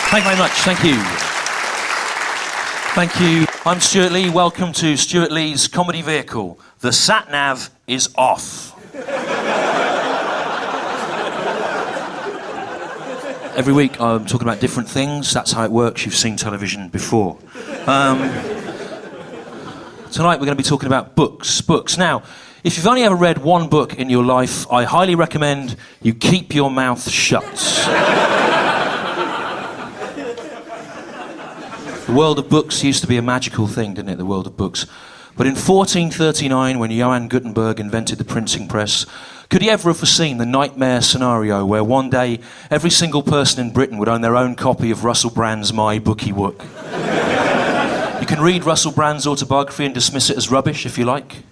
Thank you very much. Thank you. Thank you. I'm Stewart Lee. Welcome to Stewart Lee's comedy vehicle. The sat-nav is off. Every week I'm talking about different things. That's how it works. You've seen television before. Tonight we're going to be talking about books. Now, if you've only ever read one book in your life, I highly recommend you keep your mouth shut. The world of books used to be a magical thing, didn't it, the world of books? But in 1439, when Johann Gutenberg invented the printing press, could he ever have foreseen the nightmare scenario where one day every single person in Britain would own their own copy of Russell Brand's My Bookie Book? You can read Russell Brand's autobiography and dismiss it as rubbish, if you like.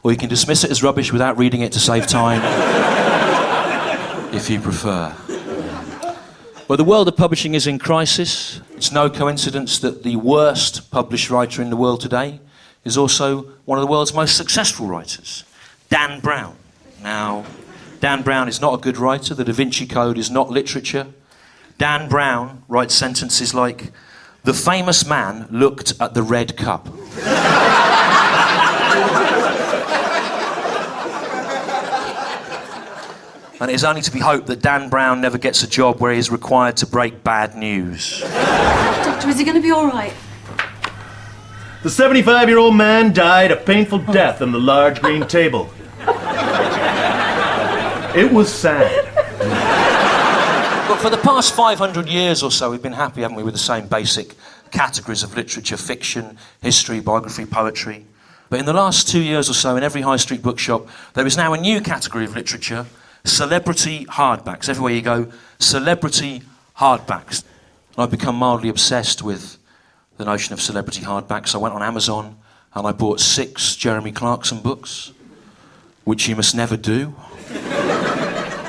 Or you can dismiss it as rubbish without reading it to save time, if you prefer. Well, the world of publishing is in crisis. It's no coincidence that the worst published writer in the world today is also one of the world's most successful writers, Dan Brown. Now, Dan Brown is not a good writer. The Da Vinci Code is not literature. Dan Brown writes sentences like, "The famous man looked at the red cup." And it is only to be hoped that Dan Brown never gets a job where he is required to break bad news. Doctor, is he going to be all right? The 75-year-old man died a painful death on the large green table. It was sad. But for the past 500 years or so, we've been happy, haven't we, with the same basic categories of literature: fiction, history, biography, poetry. But in the last 2 years or so, in every high street bookshop, there is now a new category of literature: celebrity hardbacks. Everywhere you go, celebrity hardbacks. And I've become mildly obsessed with the notion of celebrity hardbacks. I went on Amazon and I bought 6 Jeremy Clarkson books, which you must never do,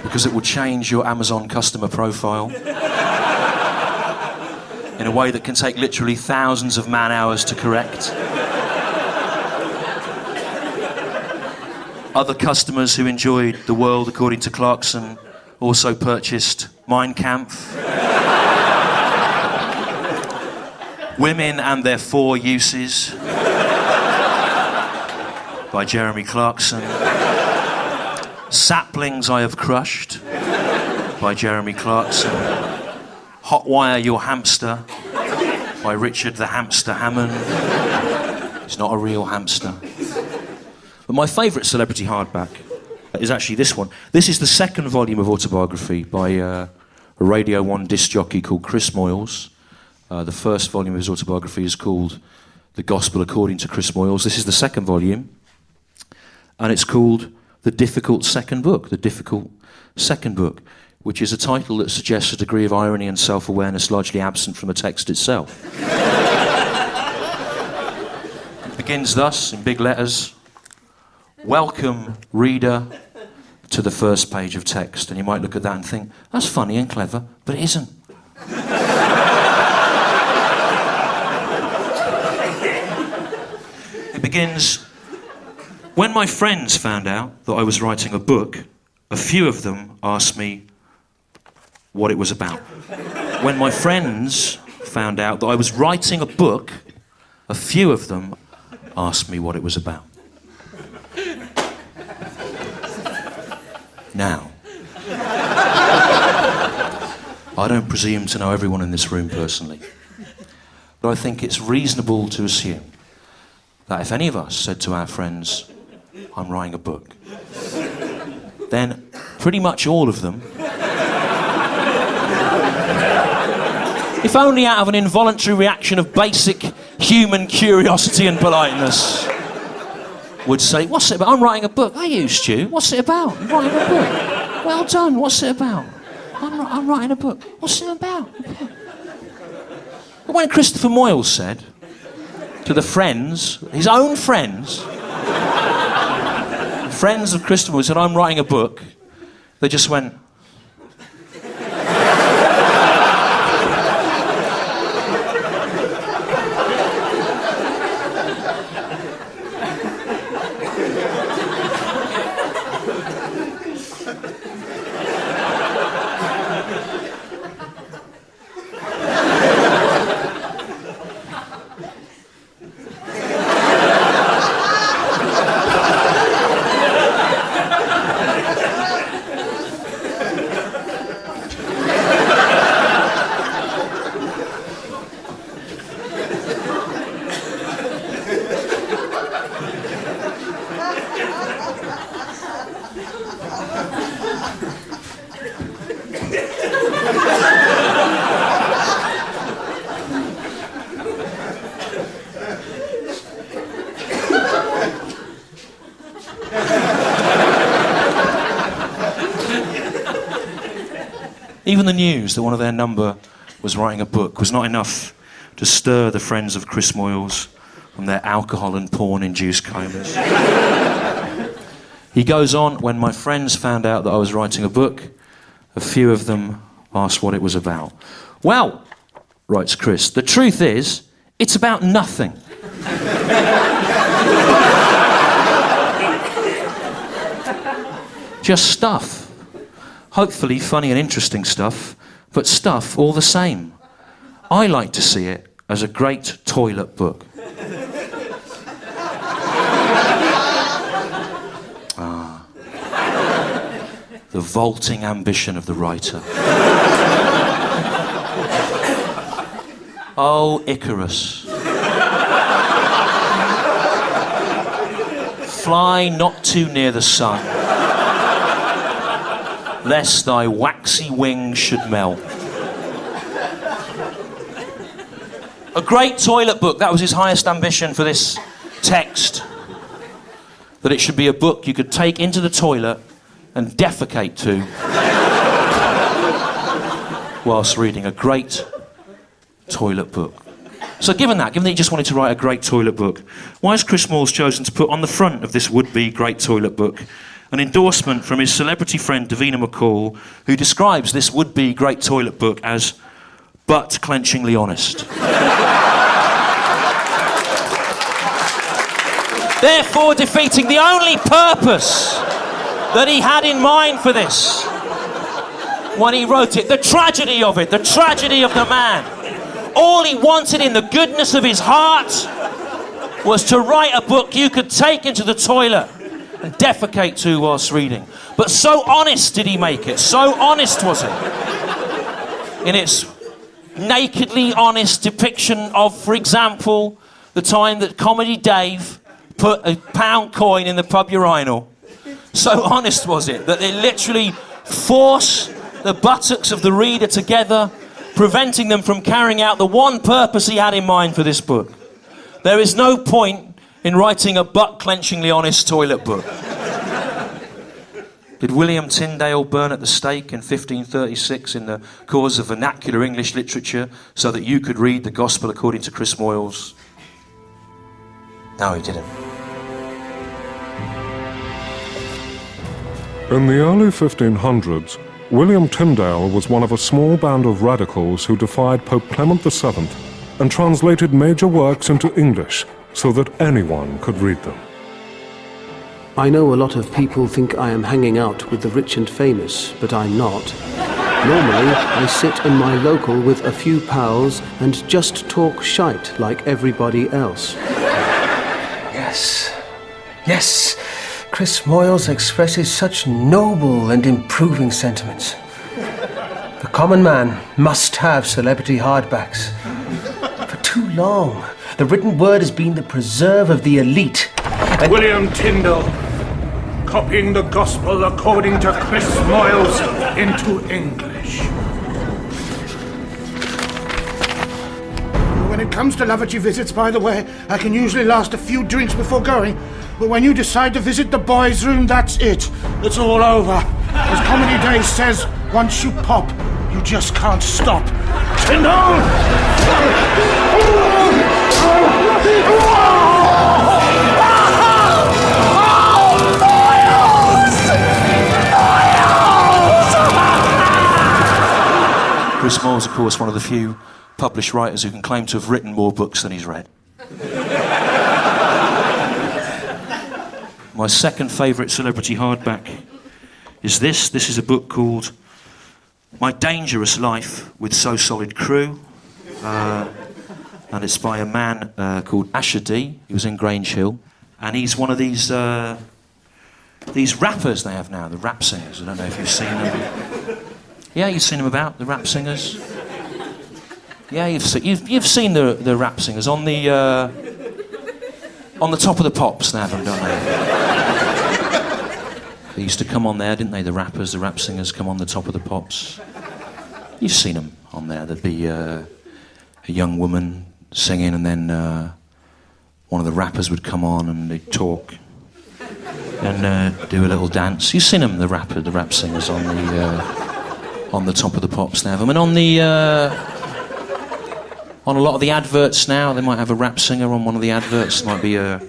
because it will change your Amazon customer profile in a way that can take literally thousands of man-hours to correct. Other customers who enjoyed The World According to Clarkson also purchased Mein Kampf, Women and Their 4 Uses by Jeremy Clarkson, Saplings I Have Crushed by Jeremy Clarkson, Hotwire Your Hamster by Richard the Hamster Hammond. He's not a real hamster. But my favourite celebrity hardback is actually this one. This is the second volume of autobiography by a Radio 1 disc jockey called Chris Moyles. The first volume of his autobiography is called The Gospel According to Chris Moyles. This is the second volume, and it's called The Difficult Second Book, which is a title that suggests a degree of irony and self-awareness largely absent from the text itself. It begins thus, in big letters: "Welcome, reader, to the first page of text." And you might look at that and think, that's funny and clever, but it isn't. It begins, "When my friends found out that I was writing a book, a few of them asked me what it was about." When my friends found out that I was writing a book, a few of them asked me what it was about. Now, I don't presume to know everyone in this room personally, but I think it's reasonable to assume that if any of us said to our friends, "I'm writing a book," then pretty much all of them, if only out of an involuntary reaction of basic human curiosity and politeness, would say, "What's it about? I'm writing a book." "Are you, Stu? What's it about? I'm writing a book." "Well done, what's it about?" I'm writing a book. What's it about? But when Christopher Moyle said to the friends, his own friends, friends of Christopher Moyle, said, I'm writing a book, they just went... Even the news that one of their number was writing a book was not enough to stir the friends of Chris Moyles from their alcohol and porn-induced comas. He goes on, when my friends found out that I was writing a book, a few of them asked what it was about. Well, writes Chris, the truth is, it's about nothing. Just stuff. Hopefully funny and interesting stuff, but stuff all the same. I like to see it as a great toilet book. The vaulting ambition of the writer. Oh, Icarus. Fly not too near the sun, lest thy waxy wings should melt. A great toilet book, that was his highest ambition for this text. That it should be a book you could take into the toilet and defecate to whilst reading. A great toilet book. So given that he just wanted to write a great toilet book, why has Chris Moyles chosen to put on the front of this would-be great toilet book an endorsement from his celebrity friend Davina McCall, who describes this would-be great toilet book as butt-clenchingly honest? Therefore defeating the only purpose that he had in mind for this when he wrote it, the tragedy of it, the tragedy of the man. All he wanted in the goodness of his heart was to write a book you could take into the toilet and defecate to whilst reading. But so honest did he make it, so honest was it, in its nakedly honest depiction of, for example, the time that Comedy Dave put a pound coin in the pub urinal. So honest was it that it literally forced the buttocks of the reader together, preventing them from carrying out the one purpose he had in mind for this book. There is no point in writing a butt-clenchingly honest toilet book. Did William Tyndale burn at the stake in 1536 in the cause of vernacular English literature so that you could read the Gospel according to Chris Moyles? No, he didn't. In the early 1500s, William Tyndale was one of a small band of radicals who defied Pope Clement VII and translated major works into English so that anyone could read them. I know a lot of people think I am hanging out with the rich and famous, but I'm not. Normally, I sit in my local with a few pals and just talk shite like everybody else. Yes, Chris Moyles expresses such noble and improving sentiments. The common man must have celebrity hardbacks. For too long, the written word has been the preserve of the elite. William Tyndale, copying the Gospel according to Chris Moyles into English. When it comes to Loverty visits, by the way, I can usually last a few drinks before going. But when you decide to visit the boys' room, that's it. It's all over. As Comedy Day says, Once you pop, you just can't stop. Tyndall! Chris Moyles, of course, one of the few published writers who can claim to have written more books than he's read. My second favourite celebrity hardback is this. This is a book called My Dangerous Life with So Solid Crew. And it's by a man called Asher D. He was in Grange Hill. And he's one of these rappers they have now, the rap singers. I don't know if you've seen them. Yeah, you've seen them about, the rap singers. Yeah, you've seen the rap singers on the top of the pops. They have them, don't they? They used to come on there, didn't they? The rappers, the rap singers come on the top of the pops. You've seen them on there. There'd be a young woman singing, and then one of the rappers would come on and they'd talk and do a little dance. You've seen them, the rap singers on the top of the pops. They have them, and on a lot of the adverts now, they might have a rap singer on one of the adverts. There might be a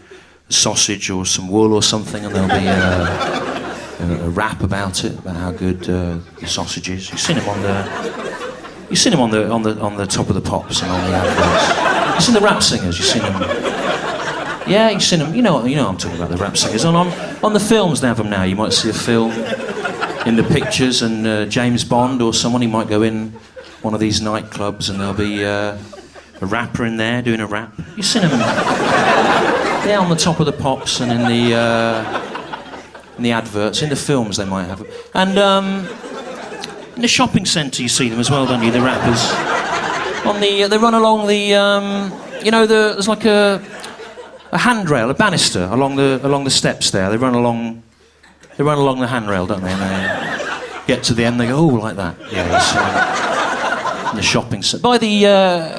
sausage or some wool or something, and there'll be a rap about it, about how good the sausage is. You've seen him on the top of the pops and on the adverts. You've seen the rap singers. You've seen them. Yeah, you've seen them. You know I'm talking about the rap singers. On the films they have them now. You might see a film in the pictures, and James Bond or someone, he might go in one of these nightclubs, and there'll be a rapper in there doing a rap. You've seen them. Yeah, on the top of the pops and in the adverts, in the films they might have them. And in the shopping centre you see them as well, don't you, the rappers? They run along there's like a handrail, a banister along the steps there. They run along the handrail, don't they? And they get to the end, they go, oh, like that. Yeah, in the shopping centre. By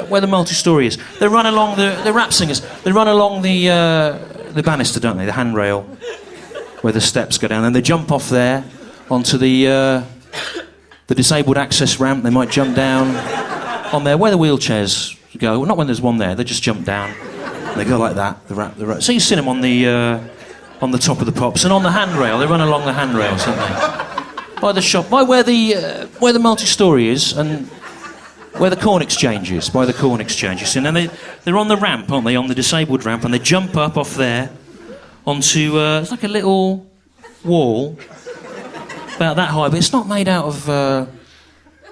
where the multi-story is. They run along the rap singers. They run along the banister, don't they? The handrail, where the steps go down. And they jump off there onto the disabled access ramp. They might jump down on there, where the wheelchairs go. Not when there's one there. They just jump down. They go like that. The rap. So you see them on the top of the pops, and on the handrail. They run along the handrails, don't they? By the shop, by where the multi-story is, and where the corn exchange is. By the corn exchange, you see. And then they're on the ramp, aren't they? On the disabled ramp, and they jump up off there onto it's like a little wall about that high, but it's not made out of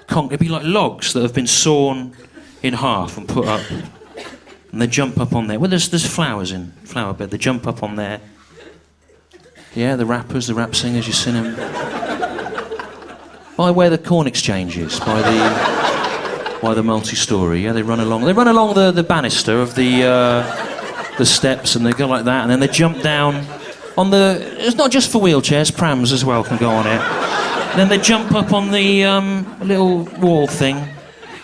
concrete. It'd be like logs that have been sawn in half and put up. And they jump up on there. Well, there's flowers in flower bed. They jump up on there. Yeah, the rappers, the rap singers, you've seen them. By where the corn exchange is, by the multi-story. Yeah, they run along the banister of the steps, and they go like that, and then they jump down on the. It's not just for wheelchairs, prams as well can go on it. Then they jump up on the little wall thing.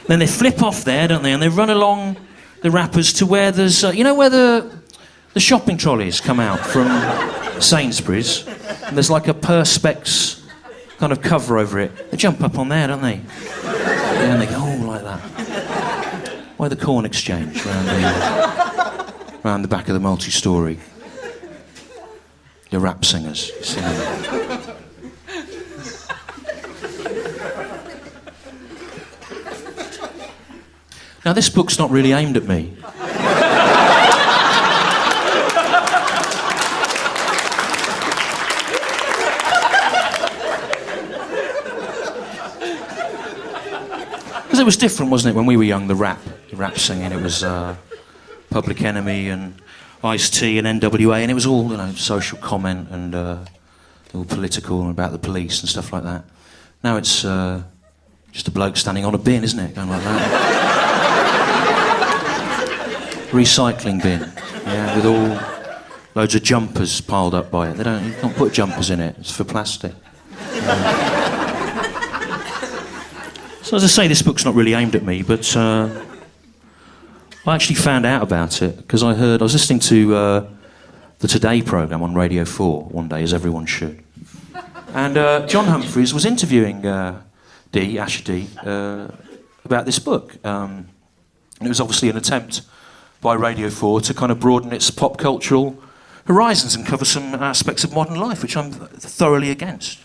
Then they flip off there, don't they? And they run along the rappers to where there's, where the shopping trolleys come out from Sainsbury's, and there's like a Perspex kind of cover over it. They jump up on there, don't they? Yeah, and they go, oh, like that. Why the corn exchange round the back of the multi-story. The rap singers, you see them. Now, this book's not really aimed at me. Because it was different, wasn't it, when we were young, the rap singing. It was Public Enemy and Ice-T and NWA, and it was all, social comment and all political and about the police and stuff like that. Now it's just a bloke standing on a bin, isn't it, going like that? Recycling bin, yeah, with all loads of jumpers piled up by it. You can't put jumpers in it, it's for plastic. So as I say, this book's not really aimed at me, but I actually found out about it because I was listening to the Today programme on Radio 4 one day, as everyone should. And John Humphreys was interviewing Asher D, about this book. And it was obviously an attempt by Radio 4 to kind of broaden its pop cultural horizons and cover some aspects of modern life, which I'm thoroughly against.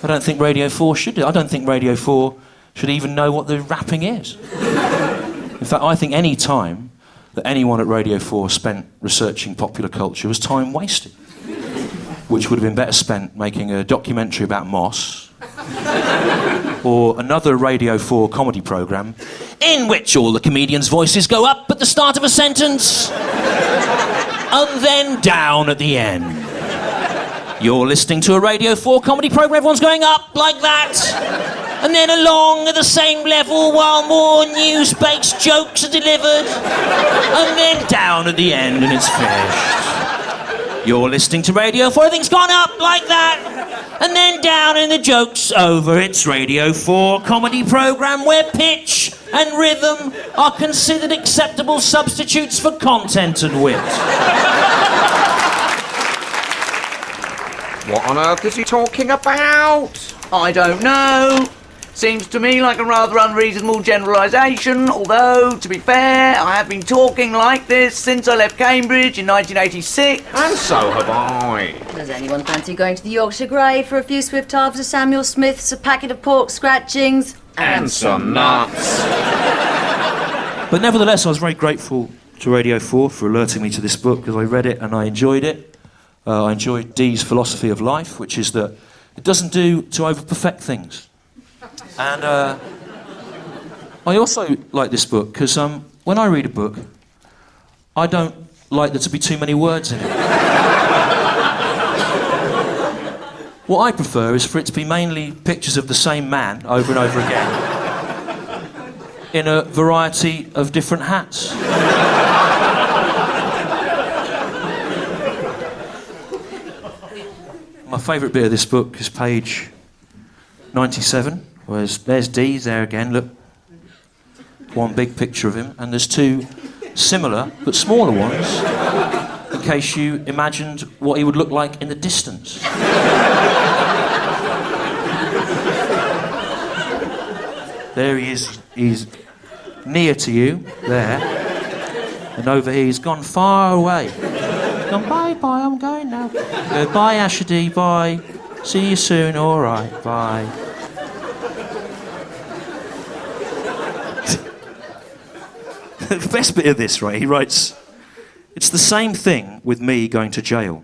I don't think Radio 4 should do. I don't think Radio 4 should even know what the rapping is. In fact, I think any time that anyone at Radio 4 spent researching popular culture was time wasted, which would have been better spent making a documentary about Moss or another Radio 4 comedy programme in which all the comedians' voices go up at the start of a sentence and then down at the end. You're listening to a Radio 4 comedy programme, everyone's going up like that, and then along at the same level while more news-based jokes are delivered, and then down at the end and it's finished. You're listening to Radio 4, everything's gone up like that, and then down and the joke's over. It's Radio 4 comedy programme where pitch and rhythm are considered acceptable substitutes for content and wit. What on earth is he talking about? I don't know. Seems to me like a rather unreasonable generalisation, although, to be fair, I have been talking like this since I left Cambridge in 1986. And so have I. Does anyone fancy going to the Yorkshire Grey for a few swift halves of Samuel Smith's, a packet of pork scratchings? And some nuts. But nevertheless, I was very grateful to Radio 4 for alerting me to this book, because I read it and I enjoyed it. I enjoyed Dee's philosophy of life, which is that it doesn't do to over-perfect things. And I also like this book because when I read a book, I don't like there to be too many words in it. What I prefer is for it to be mainly pictures of the same man over and over again in a variety of different hats. My favourite bit of this book is page 97, where there's Dee there again, look. One big picture of him, and there's two similar but smaller ones, in case you imagined what he would look like in the distance. There he is, he's near to you, there, and over here he's gone far away. Gone, bye, I'm going now. Go, bye, Asher D, bye. See you soon, all right, bye. The best bit of this, right, he writes, it's the same thing with me going to jail.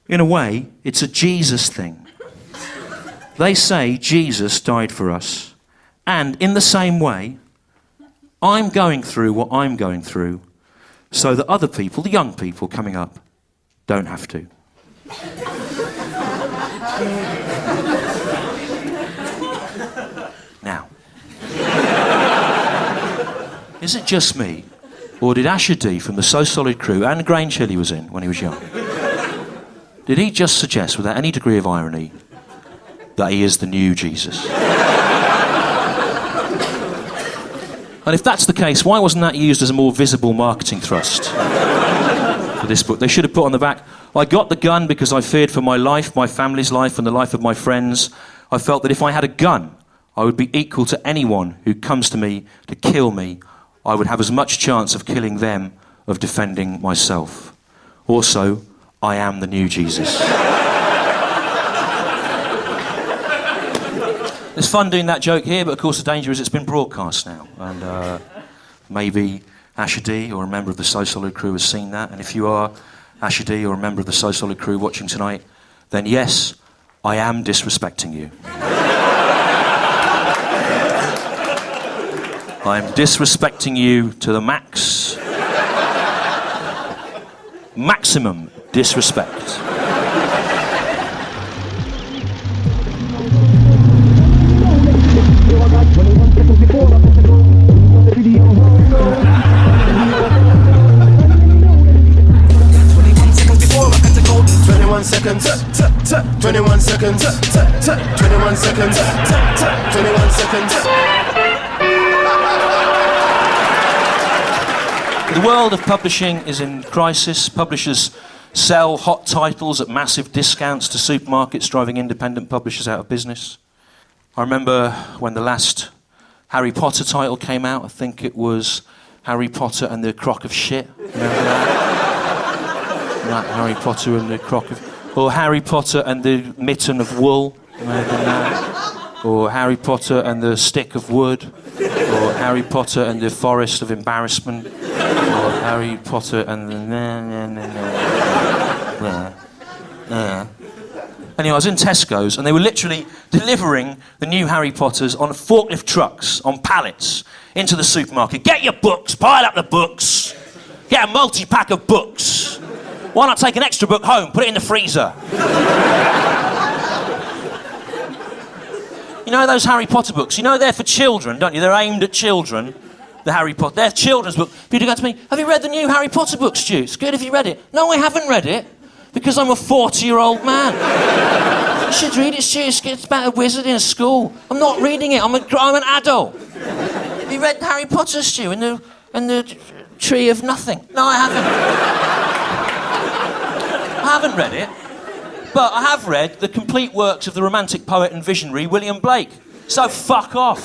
In a way, it's a Jesus thing. They say Jesus died for us, and in the same way, I'm going through what I'm going through, so that other people, the young people coming up, don't have to. Now, is it just me, or did Asher D from the So Solid crew, and Grange Hill he was in when he was young, did he just suggest, without any degree of irony, that he is the new Jesus? And if that's the case, why wasn't that used as a more visible marketing thrust for this book? They should have put on the back, I got the gun because I feared for my life, my family's life, and the life of my friends. I felt that if I had a gun, I would be equal to anyone who comes to me to kill me. I would have as much chance of killing them of defending myself. Also, I am the new Jesus. It's fun doing that joke here, but of course the danger is it's been broadcast now. And maybe Asher D or a member of the So Solid crew has seen that. And if you are Asher D or a member of the So Solid crew watching tonight, then yes, I am disrespecting you. I am disrespecting you to the max. Maximum disrespect. Seconds, 21 seconds, 21 seconds, 21 seconds. The world of publishing is in crisis. Publishers sell hot titles at massive discounts to supermarkets, driving independent publishers out of business. I remember when the last Harry Potter title came out, I think it was Harry Potter and the Crock of Shit. Remember that? Right, Harry Potter and the Crock of... Or Harry Potter and the Mitten of Wool. Remember that? Or Harry Potter and the Stick of Wood. Or Harry Potter and the Forest of Embarrassment. Or Harry Potter and the... Anyway, I was in Tesco's and they were literally delivering the new Harry Potters on forklift trucks, on pallets, into the supermarket. Get your books, pile up the books. Get a multi-pack of books. Why not take an extra book home, put it in the freezer? You know those Harry Potter books? You know they're for children, don't you? They're aimed at children, the Harry Potter. They're children's books. People go to me, have you read the new Harry Potter book, Stu? It's good, have you read it? No, I haven't read it. Because I'm a 40-year-old man. You should read it, Stu. It's about a wizard in a school. I'm not reading it. I'm an adult. Have you read Harry Potter, Stu, and the Tree of Nothing? No, I haven't. I haven't read it. But I have read the complete works of the romantic poet and visionary William Blake. So fuck off.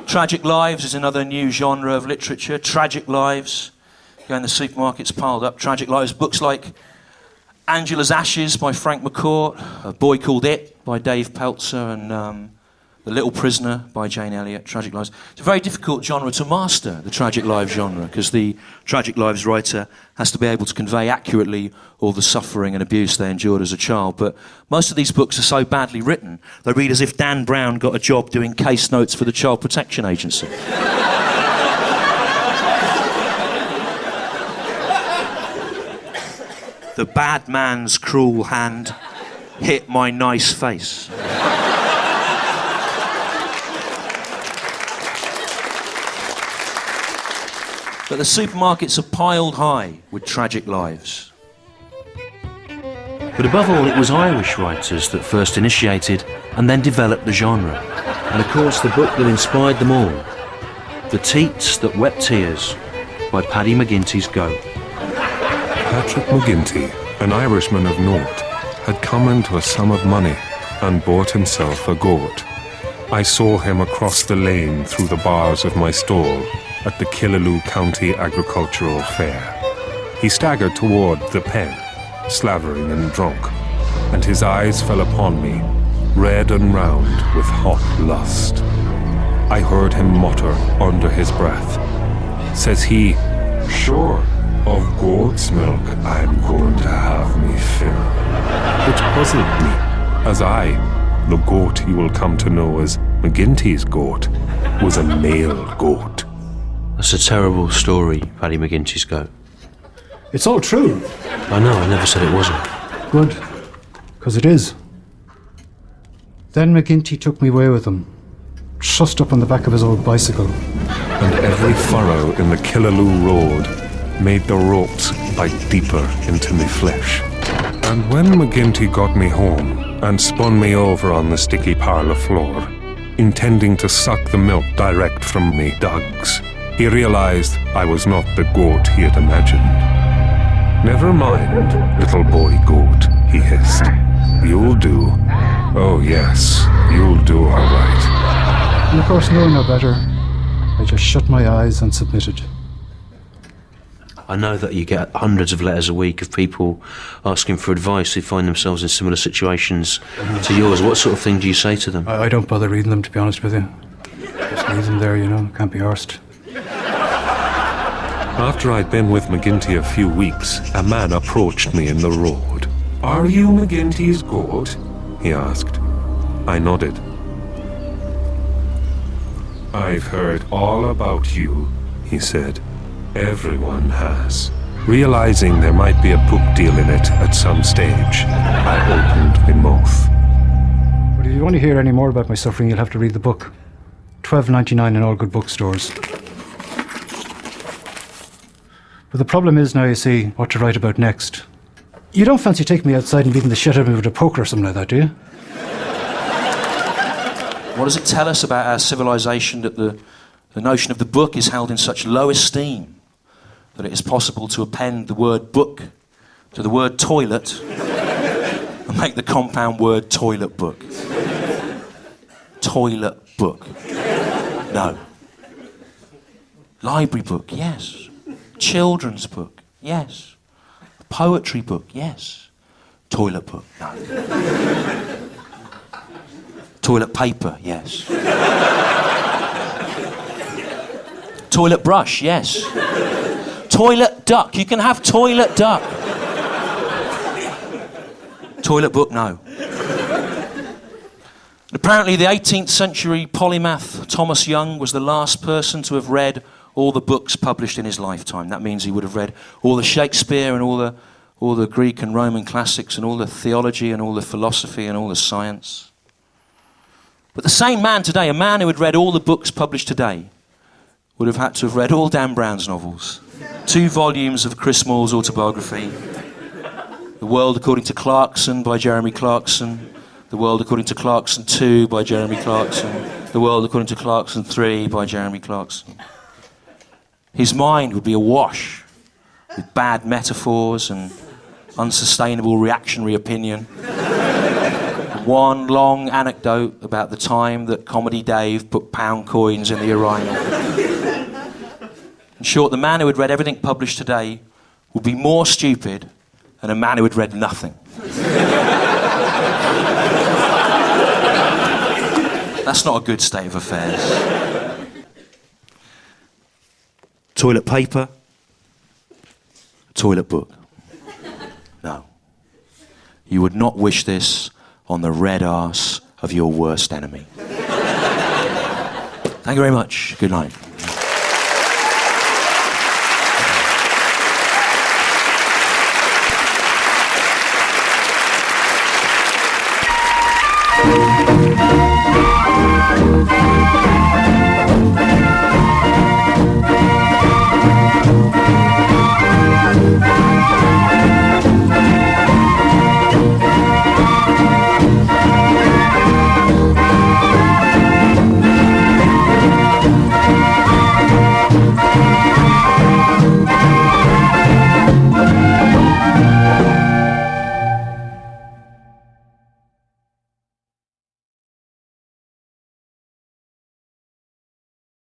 Tragic Lives is another new genre of literature. Tragic Lives. Go in the supermarkets, piled up. Tragic Lives. Books like Angela's Ashes by Frank McCourt, A Boy Called It by Dave Peltzer, and The Little Prisoner by Jane Elliott. Tragic Lives. It's a very difficult genre to master, the Tragic Lives genre, because the Tragic Lives writer has to be able to convey accurately all the suffering and abuse they endured as a child. But most of these books are so badly written, they read as if Dan Brown got a job doing case notes for the Child Protection Agency. The bad man's cruel hand hit my nice face. But the supermarkets are piled high with Tragic Lives. But above all, it was Irish writers that first initiated and then developed the genre. And of course, the book that inspired them all, The Teats That Wept Tears by Paddy McGinty's Goat. Patrick McGinty, an Irishman of note, had come into a sum of money and bought himself a goat. I saw him across the lane through the bars of my stall at the Killaloe County Agricultural Fair. He staggered toward the pen, slavering and drunk, and his eyes fell upon me, red and round with hot lust. I heard him mutter under his breath. Says he, "Sure, of goat's milk I'm going to have me fill." Which puzzled me, as I, the goat you will come to know as McGinty's goat, was a male goat. That's a terrible story, Paddy McGinty's Goat. It's all true. I know, I never said it wasn't. Good, because it is. Then McGinty took me away with him, trussed up on the back of his old bicycle. And every furrow in the Killaloe road made the ropes bite deeper into me flesh. And when McGinty got me home and spun me over on the sticky parlour floor, intending to suck the milk direct from me dugs, he realized I was not the goat he had imagined. "Never mind, little boy goat," he hissed. "You'll do. Oh yes, you'll do all right." And of course, knowing no better, I just shut my eyes and submitted. I know that you get hundreds of letters a week of people asking for advice who find themselves in similar situations to yours. What sort of thing do you say to them? I don't bother reading them, to be honest with you. Just leave them there, can't be arsed. After I'd been with McGinty a few weeks, a man approached me in the road. "Are you McGinty's goat?" he asked. I nodded. "I've heard all about you," he said. "Everyone has." Realizing there might be a book deal in it at some stage, I opened my mouth. But if you want to hear any more about my suffering, you'll have to read the book. $12.99 in all good bookstores. But the problem is now, you see, what to write about next. You don't fancy taking me outside and beating the shit out of me with a poker or something like that, do you? What does it tell us about our civilization that the notion of the book is held in such low esteem that it is possible to append the word book to the word toilet and make the compound word toilet book? Toilet book. No. Library book, yes. Children's book, yes. Poetry book, yes. Toilet book, no. Toilet paper, yes. Toilet brush, yes. Toilet duck, you can have toilet duck. Toilet book, no. Apparently the 18th century polymath Thomas Young was the last person to have read all the books published in his lifetime. That means he would have read all the Shakespeare and all the Greek and Roman classics and all the theology and all the philosophy and all the science. But the same man today, a man who had read all the books published today, would have had to have read all Dan Brown's novels, 2 volumes of Chris Moyles' autobiography, The World According to Clarkson by Jeremy Clarkson, The World According to Clarkson 2 by Jeremy Clarkson, The World According to Clarkson 3 by Jeremy Clarkson. His mind would be awash with bad metaphors and unsustainable reactionary opinion. One long anecdote about the time that Comedy Dave put pound coins in the urinal. In short, the man who had read everything published today would be more stupid than a man who had read nothing. That's not a good state of affairs. Toilet paper, toilet book. No. You would not wish this on the red arse of your worst enemy. Thank you very much. Good night.